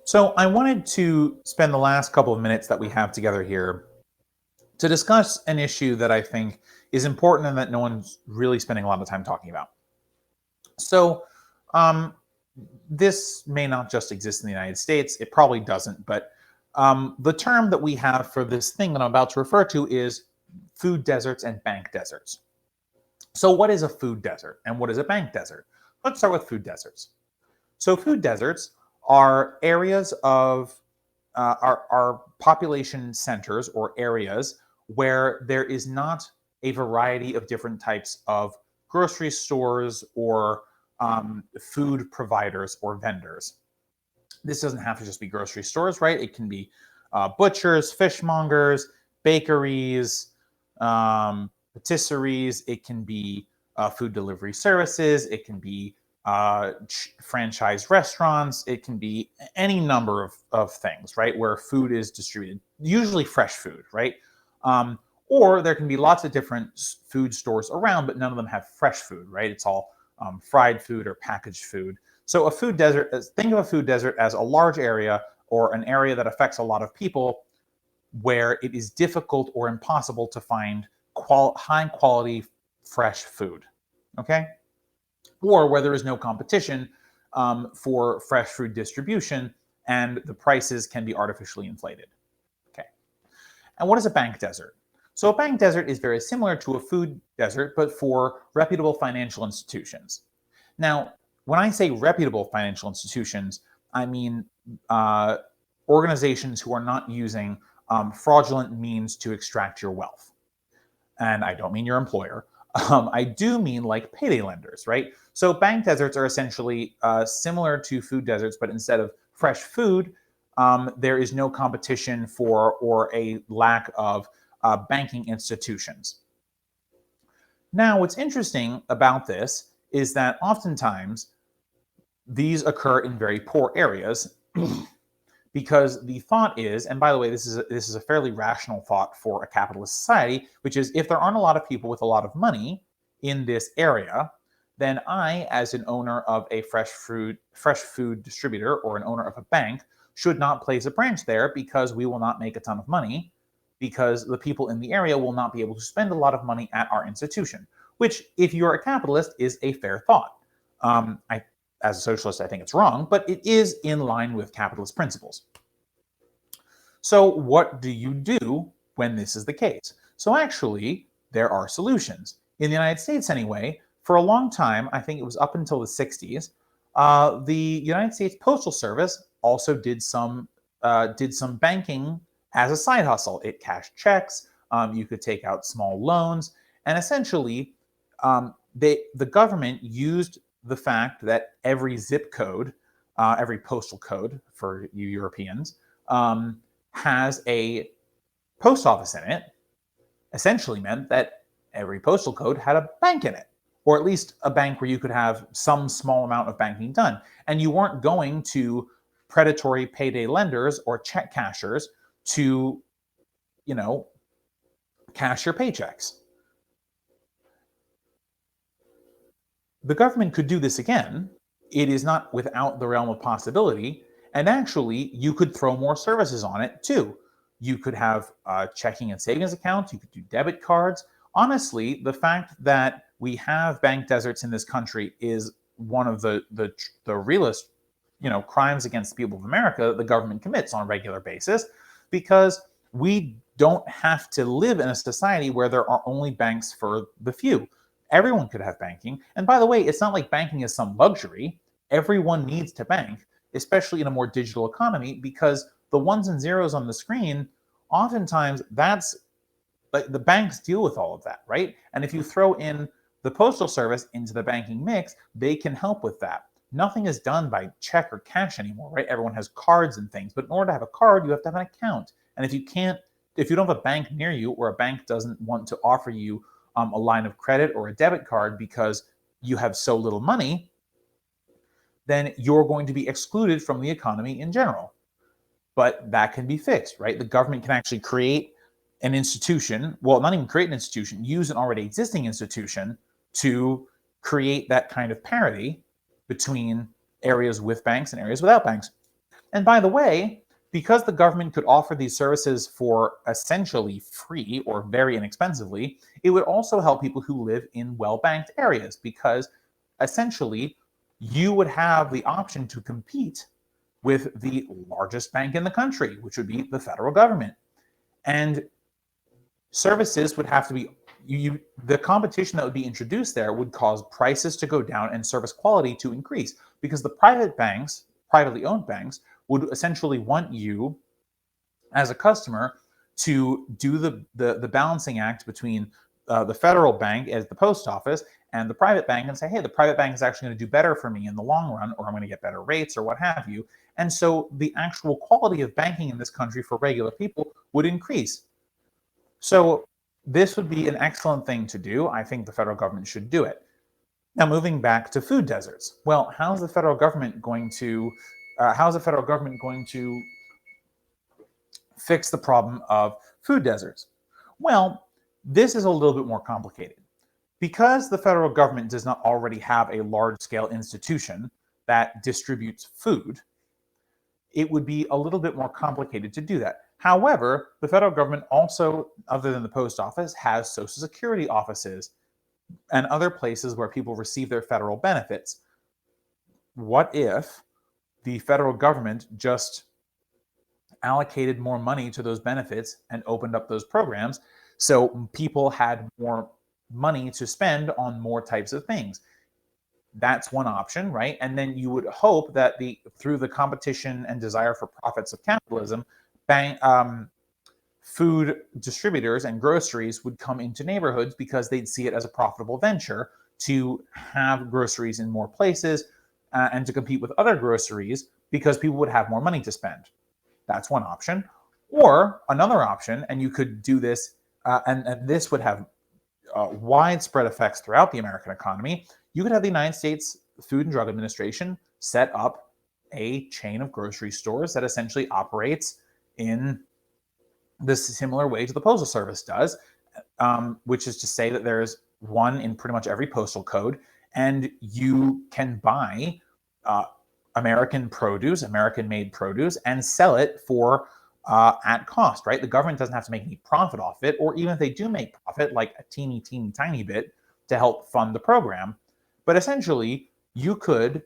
So, I wanted to spend the last couple of minutes that we have together here to discuss an issue that I think is important and that no one's really spending a lot of time talking about. So, um, this may not just exist in the United States, it probably doesn't, but the term that we have for this thing that I'm about to refer to is food deserts and bank deserts. So, what is a food desert and what is a bank desert? Let's start with food deserts. So, food deserts are areas of are population centers or areas where there is not a variety of different types of grocery stores or food providers or vendors. This doesn't have to just be grocery stores, right? It can be butchers, fishmongers, bakeries, patisseries. It can be food delivery services. It can be franchise restaurants. It can be any number of things, right? Where food is distributed, usually fresh food, right? Um, or there can be lots of different food stores around, but none of them have fresh food, right? It's all fried food or packaged food. So a food desert, think of a food desert as a large area or an area that affects a lot of people where it is difficult or impossible to find high quality fresh food. Okay? Or where there is no competition for fresh food distribution and the prices can be artificially inflated. Okay. And what is a bank desert? So a bank desert is very similar to a food desert, but for reputable financial institutions. Now, when I say reputable financial institutions, I mean uh, organizations who are not using fraudulent means to extract your wealth. And I don't mean your employer. I do mean like payday lenders, right? So bank deserts are essentially similar to food deserts, but instead of fresh food, there is no competition for or a lack of banking institutions. Now, what's interesting about this is that oftentimes these occur in very poor areas because the thought is, and by the way, this is a fairly rational thought for a capitalist society, which is if there aren't a lot of people with a lot of money in this area, then I, as an owner of a fresh food distributor or an owner of a bank, should not place a branch there because we will not make a ton of money because the people in the area will not be able to spend a lot of money at our institution, which, if you're a capitalist, is a fair thought. As a socialist, I think it's wrong, but it is in line with capitalist principles. So, what do you do when this is the case? So, actually, there are solutions. In the United States, anyway, for a long time, I think it was up until the 60s, the United States Postal Service also did some banking as a side hustle. It cashed checks, you could take out small loans, and essentially, the government used the fact that every zip code, every postal code for you Europeans, has a post office in it, essentially meant that every postal code had a bank in it, or at least a bank where you could have some small amount of banking done. And you weren't going to predatory payday lenders or check cashers to, you know, cash your paychecks. The government could do this again. It is not without the realm of possibility. And actually, you could throw more services on it too. You could have checking and savings accounts. You could do debit cards. Honestly, the fact that we have bank deserts in this country is one of the realest, crimes against the people of America the government commits on a regular basis, because we don't have to live in a society where there are only banks for the few. Everyone could have banking. And by the way, it's not like banking is some luxury. Everyone needs to bank, especially in a more digital economy, because the ones and zeros on the screen, oftentimes that's like the banks deal with all of that, right? And if you throw in the postal service into the banking mix, they can help with that. Nothing is done by check or cash anymore, right? Everyone has cards and things, but in order to have a card, you have to have an account. And if you don't have a bank near you, or a bank doesn't want to offer you a line of credit or a debit card because you have so little money, then you're going to be excluded from the economy in general. But that can be fixed, right? The government can actually create an institution, well, not even create an institution, use an already existing institution to create that kind of parity between areas with banks and areas without banks. And by the way, because the government could offer these services for essentially free or very inexpensively, it would also help people who live in well-banked areas because essentially you would have the option to compete with the largest bank in the country, which would be the federal government. And services would have to be the competition that would be introduced there would cause prices to go down and service quality to increase because the private banks, privately owned banks, would essentially want you as a customer to do the balancing act between the federal bank as the post office and the private bank and say, hey, the private bank is actually going to do better for me in the long run, or I'm going to get better rates or what have you. And so the actual quality of banking in this country for regular people would increase. So this would be an excellent thing to do. I think the federal government should do it. Now, moving back to food deserts. Well, how's the federal government going to fix the problem of food deserts? Well, this is a little bit more complicated. Because the federal government does not already have a large-scale institution that distributes food, it would be a little bit more complicated to do that. However, the federal government also, other than the post office, has Social Security offices and other places where people receive their federal benefits. What if the federal government just allocated more money to those benefits and opened up those programs so people had more money to spend on more types of things? That's one option, right? And then you would hope that through the competition and desire for profits of capitalism, food distributors and groceries would come into neighborhoods because they'd see it as a profitable venture to have groceries in more places and to compete with other groceries because people would have more money to spend. That's one option. Or another option, and you could do this, and this would have widespread effects throughout the American economy. You could have the United States Food and Drug Administration set up a chain of grocery stores that essentially operates in this similar way to the Postal Service does, which is to say that there's one in pretty much every postal code, and you can buy American produce, American-made produce, and sell it for at cost, right? The government doesn't have to make any profit off it, or even if they do make profit, like a teeny, teeny, tiny bit to help fund the program. But essentially, you could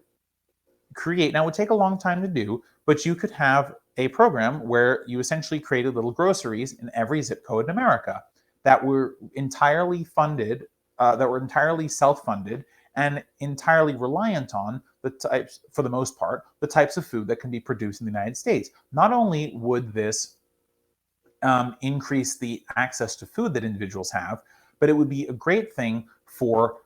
create, now it would take a long time to do, but you could have a program where you essentially created little groceries in every zip code in America that were entirely funded, that were entirely self-funded and entirely reliant on the types, for the most part, the types of food that can be produced in the United States. Not only would this increase the access to food that individuals have, but it would be a great thing for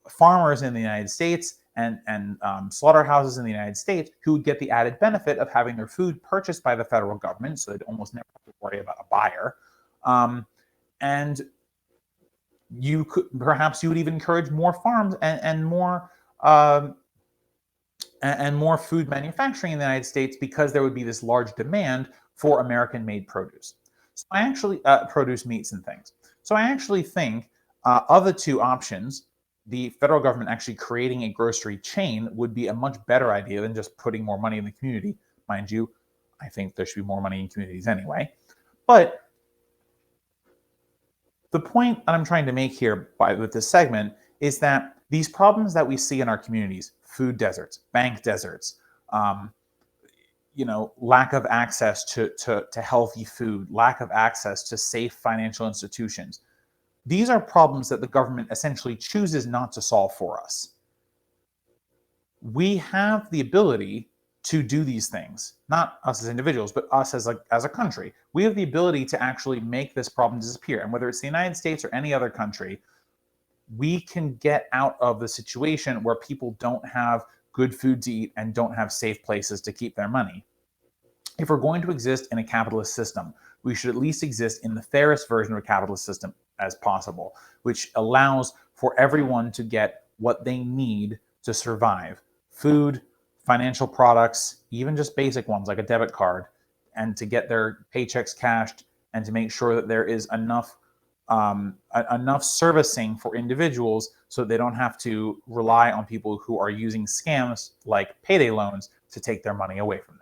farmers in the United States and slaughterhouses in the United States who would get the added benefit of having their food purchased by the federal government, so they'd almost never have to worry about a buyer. And you could perhaps you would even encourage more farms and more food manufacturing in the United States because there would be this large demand for American-made produce. So I actually produce meats and things. So I actually think of the two options, the federal government actually creating a grocery chain would be a much better idea than just putting more money in the community. Mind you, I think there should be more money in communities anyway. But the point that I'm trying to make here with this segment is that these problems that we see in our communities, food deserts, bank deserts, lack of access to healthy food, lack of access to safe financial institutions, these are problems that the government essentially chooses not to solve for us. We have the ability to do these things, not us as individuals, but us as a country. We have the ability to actually make this problem disappear. And whether it's the United States or any other country, we can get out of the situation where people don't have good food to eat and don't have safe places to keep their money. If we're going to exist in a capitalist system, we should at least exist in the fairest version of a capitalist system as possible, which allows for everyone to get what they need to survive: food, financial products, even just basic ones like a debit card, and to get their paychecks cashed, and to make sure that there is enough servicing for individuals so that they don't have to rely on people who are using scams like payday loans to take their money away from